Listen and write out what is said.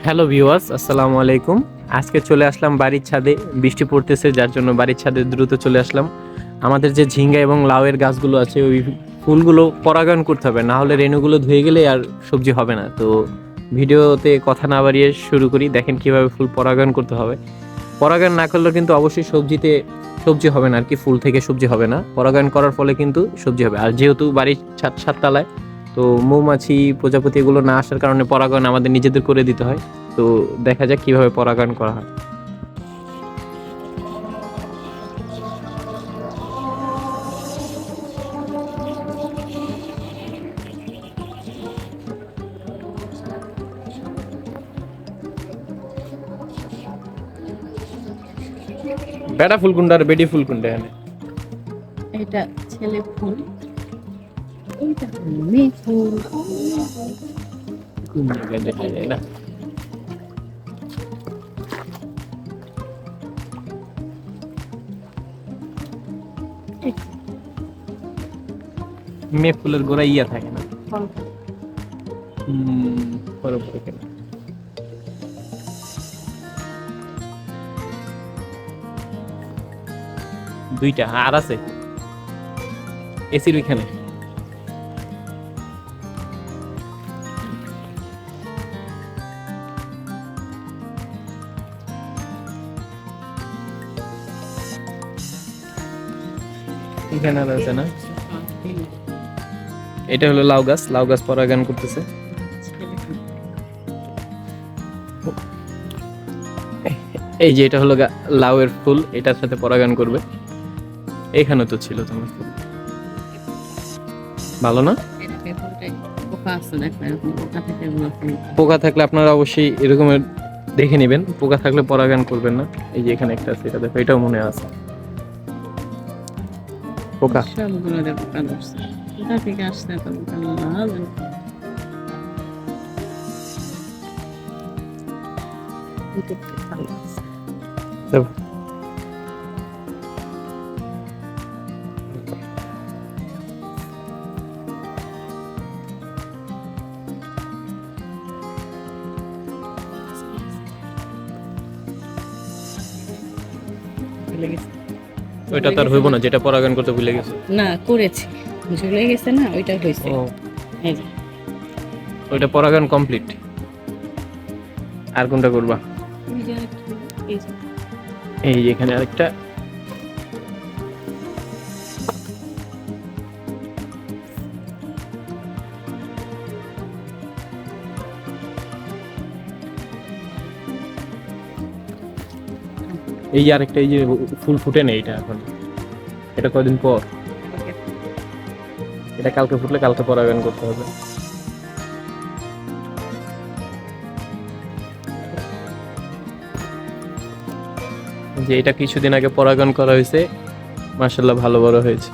Hello viewers, আসসালামু আলাইকুম। আজকে চলে আসলাম বাড়ির ছাদে। বৃষ্টি পড়তেছে, যার জন্য বাড়ির ছাদে দ্রুত চলে আসলাম। আমাদের যে ঝিঙ্গা এবং লাউয়ের গাছগুলো আছে, ওই ফুলগুলো পরাগায়ন করতে হবে, না হলে রেণুগুলো ধুয়ে গেলে আর সবজি হবে না। তো ভিডিওতে কথা না বাড়িয়ে শুরু করি। দেখেন কিভাবে ফুল পরাগায়ন করতে হবে। পরাগায়ন না করলে কিন্তু অবশ্যই সবজিতে সবজি হবে না আর কি, ফুল থেকে সবজি হবে না। পরাগায়ন করার ফলে কিন্তু সবজি হবে। আর যেহেতু বাড়ির সাততলায়, তো মৌমাছি প্রজাপতি এগুলো না আসার কারণে পরাগায়ন আমাদের নিজেদের করে দিতে হয়। তো দেখা যাক কিভাবে পরাগায়ন করা হয়। বেড়া ফুল কোনটা আর বেডি ফুল কোনটা এখানে? এটা ছেলে ফুল, এইটা মেয়ে ফুল। কোন জায়গায় দেখা যায় না। মেয়ে ফুলের গোড়া ইয়া থাকে না। বরাবর এখানে দুইটা আর আছে এসির ওইখানে। এখানে আর আছে না। এটা হলো লাউ গাছ, লাউ গাছ পরাগায়ন করতেছে। এই যে এটা হলো লাউয়ের ফুল, এটার সাথে পরাগায়ন করবে। এখানে তো ছিল তোমার ফুল, ভালো না? পোকা থাকলে আপনারা অবশ্যই এরকমের দেখে নেবেন, পোকা থাকলে পরাগায়ন করবেন না। এই যে এখানে একটা আছে, এটা দেখো, এটাও মনে আছে পোকা। সবগুলোতে পোকা ধরছে, কোথা থেকে আসছে এত পোকা আল্লাহ জানে। এটা একটু ভালো লাগছে। দেখো, ভুলে গেছি। ওইটা তো আর হইব না, যেটা পরাগায়ন করতে ভুলে গেছে। না করেছি, ঝুলে গেছে না, ওইটা হয়েছে। ও, এই যে ওইটা পরাগায়ন কমপ্লিট। আর কোনটা করবা? এই যে একটু, এই যে এই যে এখানে আরেকটা। এই যে আরেকটা, এই যে ফুল ফুটে নেই এটা এখন, এটা কয়দিন পর। এটা কালকে ফুটলে কালকে পরাগায়ন করতে হবে। যে এটা কিছুদিন আগে পরাগায়ন করা হয়েছে, মাশাআল্লাহ ভালো বড় হয়েছে।